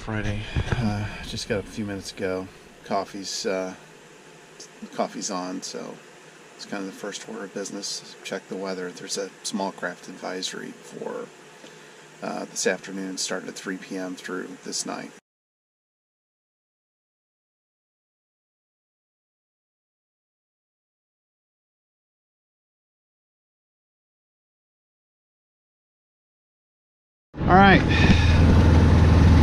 Friday. Just got a few minutes ago. Coffee's on, so it's kind of the first order of business. Check the weather. There's a small craft advisory for this afternoon, starting at 3 p.m. through this night. All right.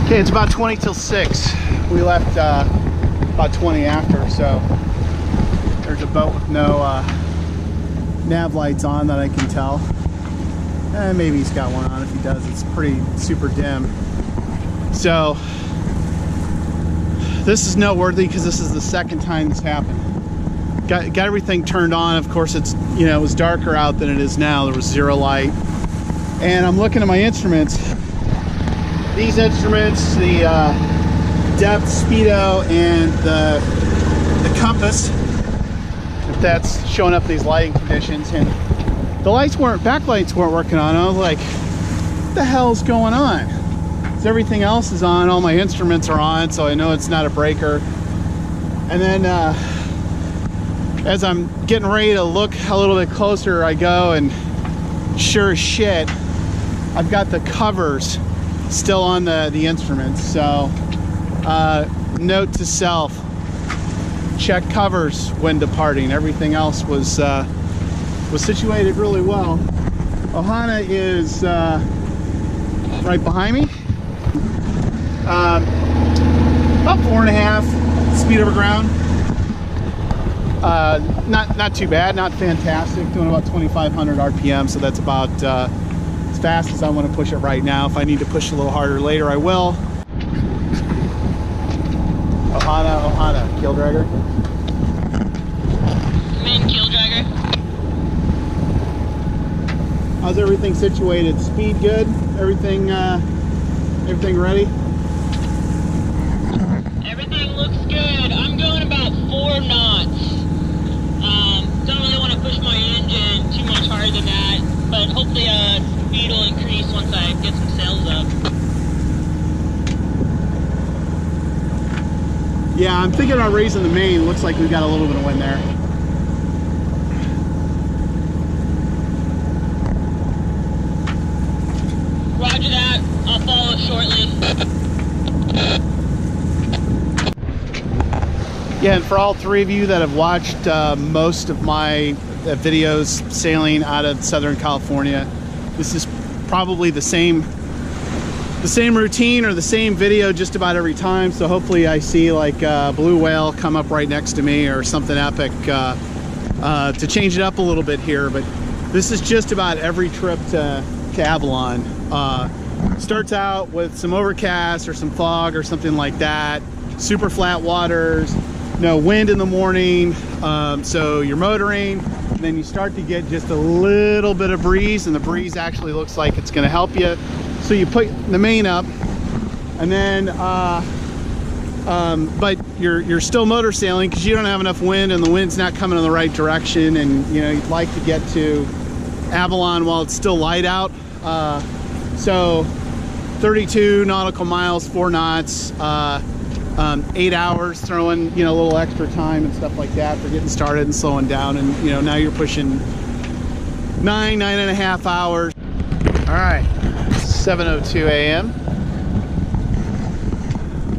Okay, it's about 20 till 6. We left about 20 after, so there's a boat with no nav lights on that I can tell. Maybe he's got one on. If he does, it's pretty super dim. So this is noteworthy because this is the second time this happened. Got everything turned on. Of course, it's, you know, it was darker out than it is now. There was zero light. And I'm looking at my instruments. These instruments, the depth, speedo, and the compass, if that's showing up these lighting conditions. And the backlights weren't working on. I was like, what the hell's going on? So everything else is on, all my instruments are on, so I know it's not a breaker. And then as I'm getting ready to look a little bit closer, I go, and sure as shit, I've got the covers still on the instruments. So note to self, check covers when departing. Everything else was situated really well. Ohana is right behind me. About 4.5 speed over ground. Not too bad, not fantastic. Doing about 2,500 RPM, so that's about as fast as I want to push it right now. If I need to push a little harder later, I will. Ohana, Keeldragger. I'm in, Keeldragger. How's everything situated? Speed good? Everything ready? Everything looks good. I'm going about 4 knots. Don't really want to push my engine too much harder than that, but hopefully speed will increase once I get some sails up. Yeah, I'm thinking about raising the main. Looks like we've got a little bit of wind there. Roger that. I'll follow shortly. Yeah, and for all three of you that have watched most of my videos sailing out of Southern California, this is probably the same routine or the same video just about every time. So hopefully I see like a blue whale come up right next to me or something epic to change it up a little bit here. But this is just about every trip to Avalon. Starts out with some overcast or some fog or something like that. Super flat waters, no wind in the morning, so you're motoring, and then you start to get just a little bit of breeze, and the breeze actually looks like it's going to help you. So you put the main up, and then but you're still motor sailing because you don't have enough wind, and the wind's not coming in the right direction, and you know you'd like to get to Avalon while it's still light out. So 32 nautical miles, 4 knots, 8 hours, throwing, you know, a little extra time and stuff like that for getting started and slowing down. And, you know, now you're pushing 9.5 hours. All right, 7:02 a.m.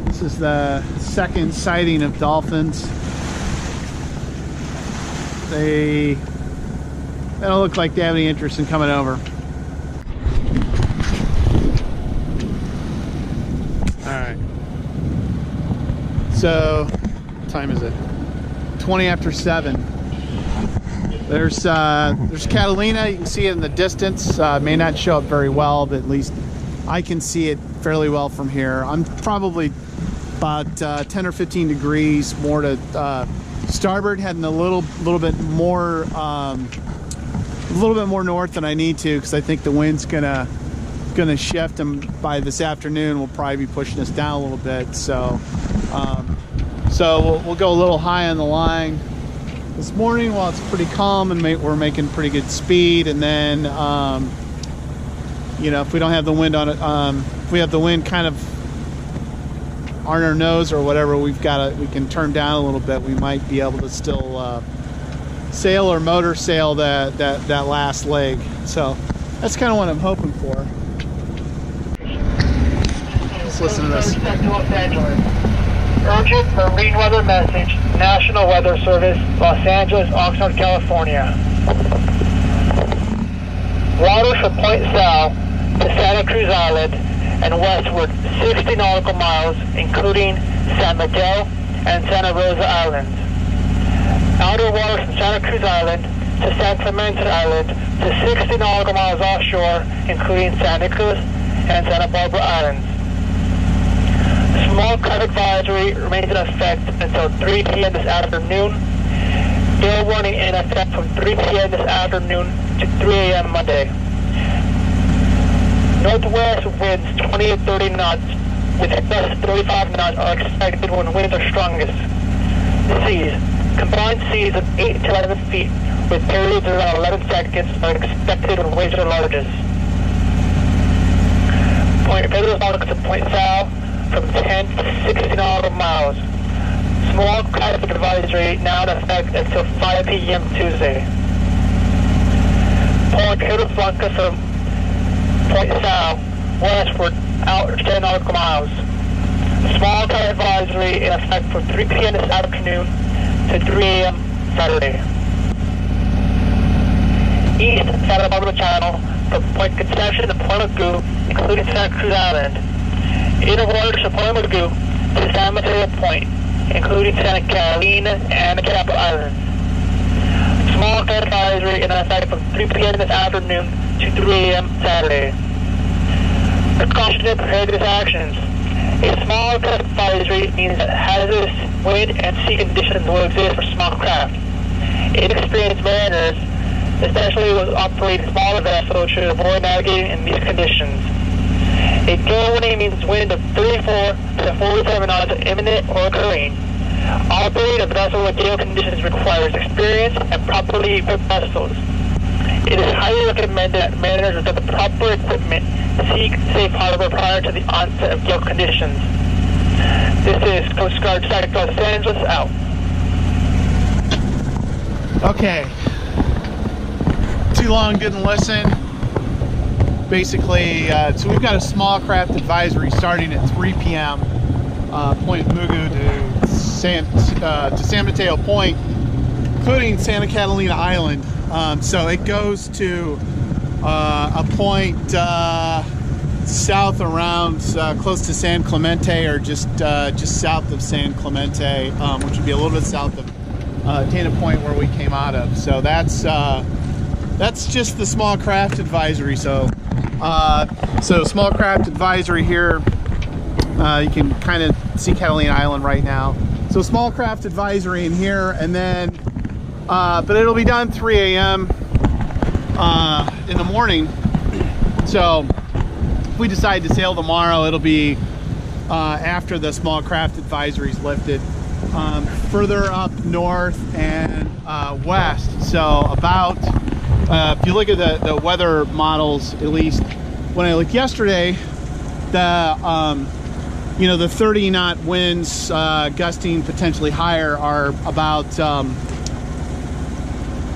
This is the second sighting of dolphins. They don't look like they have any interest in coming over. So, what time is it? 20 after 7. There's Catalina. You can see it in the distance. May not show up very well, but at least I can see it fairly well from here. I'm probably about 10 or 15 degrees more to starboard, heading a little bit more north than I need to, because I think the wind's gonna shift, and by this afternoon we'll probably be pushing us down a little bit. So we'll go a little high on the line this morning while it's pretty calm, and we're making pretty good speed. And then you know, if we don't have the wind on it, if we have the wind kind of our nose or whatever, we can turn down a little bit. We might be able to still sail or motor sail that last leg. So that's kind of what I'm hoping for. Let's listen to this. Los Angeles. Urgent marine weather message. National Weather Service, Los Angeles, Oxnard, California. Waters from Point Sal to Santa Cruz Island and westward 60 nautical miles, including San Miguel and Santa Rosa Islands. Outer waters from Santa Cruz Island to San Clemente Island to 60 nautical miles offshore, including San Nicolas and Santa Barbara Islands. Small craft advisory remains in effect until 3 p.m. this afternoon. Gale warning in effect from 3 p.m. this afternoon to 3 a.m. Monday. Northwest winds 20 to 30 knots with gusts 35 knots are expected when winds are strongest. Seas. Combined seas of 8 to 11 feet with periods around 11 seconds are expected when waves are largest. Point Pedro to Point Sal from 10 to 60 nautical miles. Small craft advisory now in effect until 5 p.m. Tuesday. Point Pedro from Point Sal westward out 10 nautical miles. Small craft advisory in effect from 3 p.m. this afternoon to 3 a.m. Saturday. East Santa Barbara Channel from Point Conception to Point Mugu, including Santa Cruz Island. Inner waters from Point Mugu to San Mateo Point, including Santa Catalina and the Capital Islands. Small craft advisory in effect from 3 p.m. this afternoon to 3 a.m. Saturday. Precautionary preparedness actions. A small craft advisory means that hazardous wind and sea conditions will exist for small craft. Inexperienced mariners, especially those operating smaller vessels, should avoid navigating in these conditions. A gale warning means wind of 34 to 47 knots are imminent or occurring. Operating a vessel with gale conditions requires experience and properly equipped vessels. It is highly recommended that mariners with the proper equipment seek safe harbor prior to the onset of gale conditions. This is Coast Guard Sector Los Angeles out. Okay. Too long, didn't listen. Basically, so we've got a small craft advisory starting at 3 p.m. Point Mugu to San Mateo Point, including Santa Catalina Island. So it goes to a point south around close to San Clemente, or just south of San Clemente, which would be a little bit south of Dana Point where we came out of. So that's just the small craft advisory. So small craft advisory here. You can kind of see Catalina Island right now. So small craft advisory in here, and then but it'll be done 3 a.m. In the morning. So if we decide to sail tomorrow, it'll be after the small craft advisory is lifted. Further up north and west. So about if you look at the weather models, at least when I looked yesterday, the the 30 knot winds gusting potentially higher are about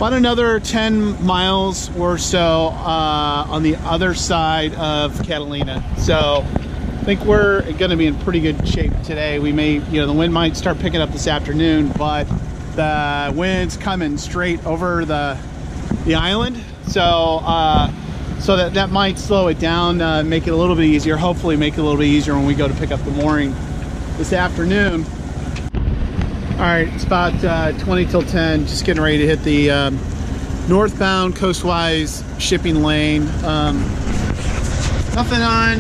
another 10 miles or so on the other side of Catalina. So I think we're going to be in pretty good shape today. We may, the wind might start picking up this afternoon, but the wind's coming straight over the island. So that might slow it down, make it a little bit easier, hopefully make it a little bit easier when we go to pick up the mooring this afternoon. All right, it's about 20 till 10, just getting ready to hit the northbound coastwise shipping lane. Nothing on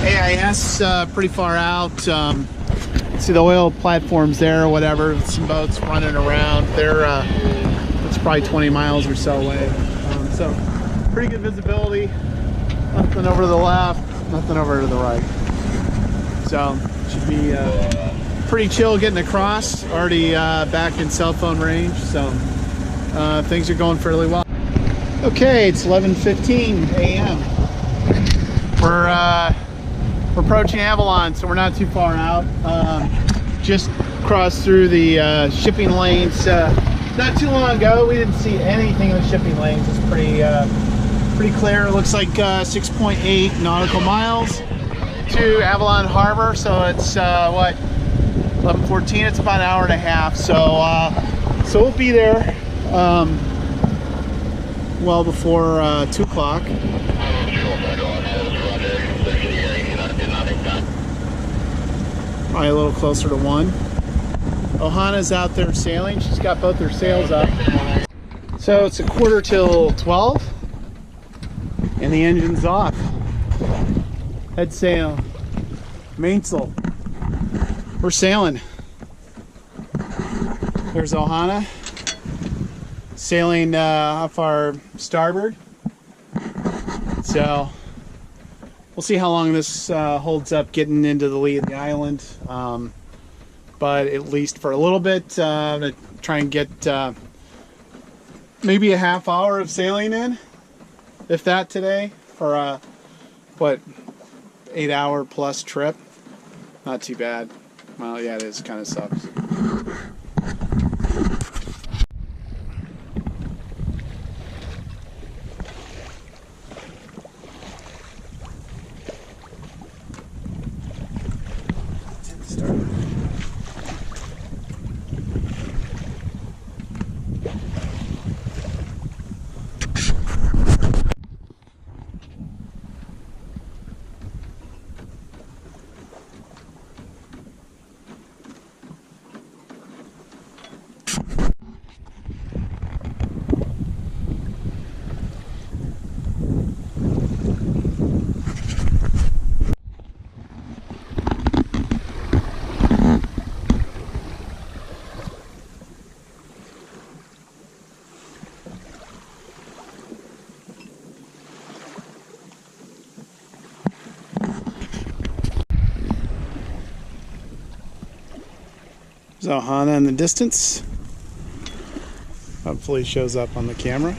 AIS, pretty far out. See the oil platforms there or whatever, some boats running around. They're it's probably 20 miles or so away. So pretty good visibility. Nothing over to the left, nothing over to the right. So should be pretty chill getting across. Already back in cell phone range, so things are going fairly well. Okay, it's 11:15 a.m. We're We're approaching Avalon, so we're not too far out. Just crossed through the shipping lanes. Not too long ago, we didn't see anything in the shipping lanes. It's pretty clear. It looks like 6.8 nautical miles to Avalon Harbor. So it's what, 11:14. It's about an hour and a half. So so we'll be there well before 2 o'clock. Probably a little closer to 1. Ohana's out there sailing. She's got both her sails up. So it's 11:45 and the engine's off. Head sail, mainsail. We're sailing. There's Ohana sailing off our starboard. So we'll see how long this holds up getting into the lee of the island. But at least for a little bit, I'm going to try and get maybe a half hour of sailing in, if that, today, for a, what, 8-hour plus trip. Not too bad. Well, yeah, it is. Kind of sucks. There's Ohana in the distance. Hopefully shows up on the camera.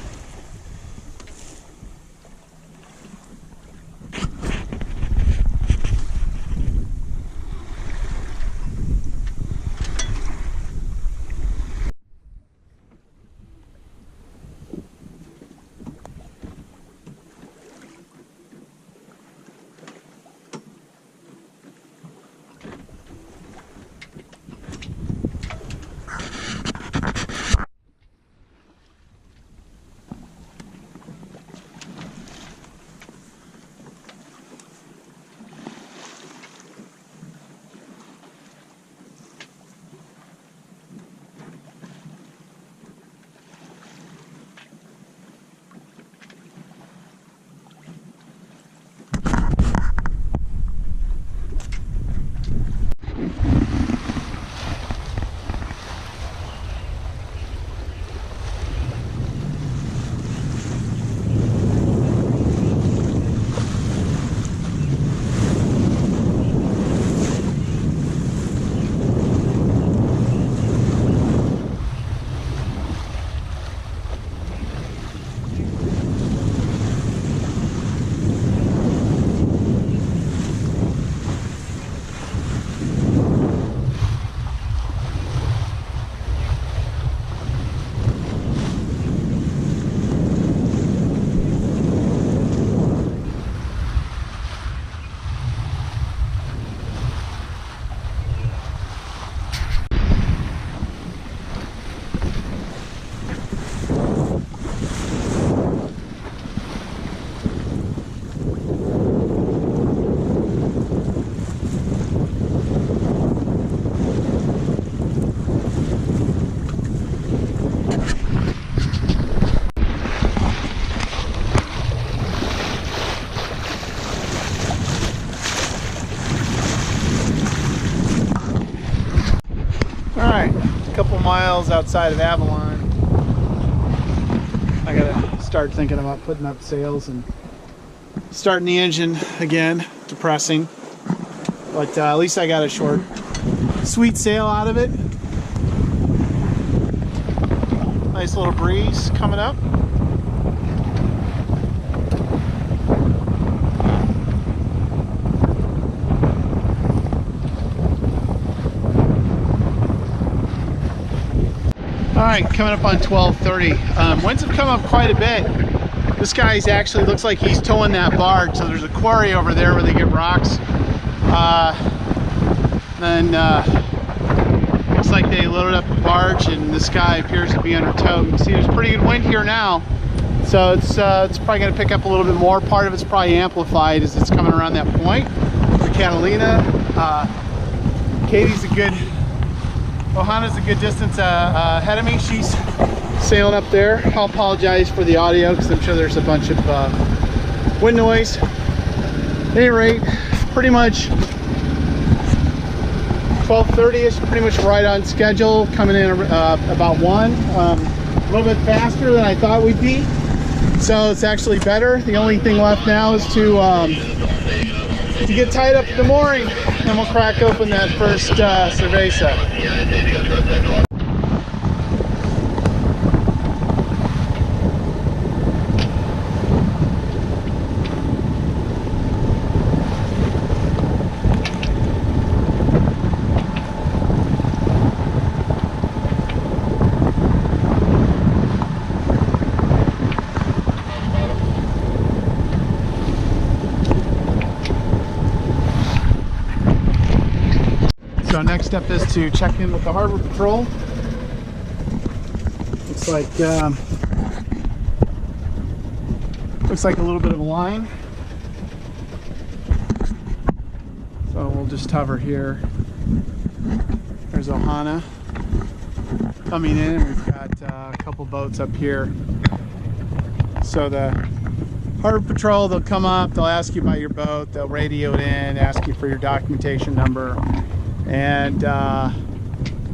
Miles outside of Avalon. I gotta start thinking about putting up sails and starting the engine again. Depressing, but at least I got a short, sweet sail out of it. Nice little breeze coming up. All right, coming up on 12:30. Winds have come up quite a bit. This guy's actually looks like he's towing that barge. So there's a quarry over there where they get rocks. Then looks like they loaded up a barge, and this guy appears to be under tow. You can see there's pretty good wind here now, so it's probably going to pick up a little bit more. Part of it's probably amplified as it's coming around that point. The Catalina, Katie's a good. Ohana's a good distance ahead of me. She's sailing up there. I'll apologize for the audio because I'm sure there's a bunch of wind noise. At any rate, pretty much 12:30ish, pretty much right on schedule. Coming in about 1. A little bit faster than I thought we'd be, so it's actually better. The only thing left now is to get tied up at the mooring, and we'll crack open that first cerveza. So next step is to check in with the Harbor Patrol. Looks like a little bit of a line. So we'll just hover here. There's Ohana coming in. We've got a couple boats up here. So the Harbor Patrol, they'll come up, they'll ask you about your boat, they'll radio it in, ask you for your documentation number. And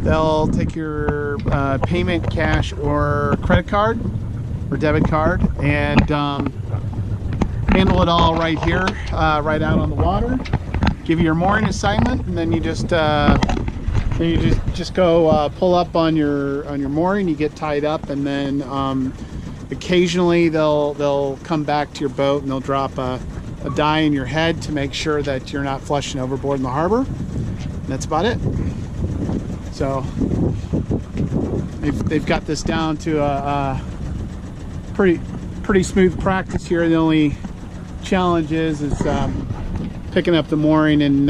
they'll take your payment, cash or credit card or debit card, and handle it all right here, right out on the water. Give you your mooring assignment, and then you just go pull up on your mooring. You get tied up, and then occasionally they'll come back to your boat and they'll drop a dye in your head to make sure that you're not flushing overboard in the harbor. That's about it. So they've got this down to a pretty smooth practice here. The only challenge is picking up the mooring and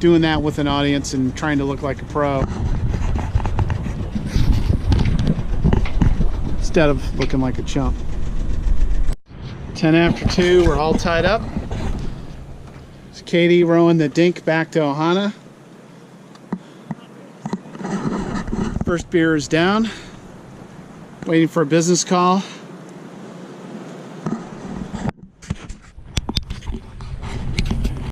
doing that with an audience and trying to look like a pro instead of looking like a chump. 10 after 2, we're all tied up. It's Katie rowing the dink back to Ohana. First beer is down. Waiting for a business call.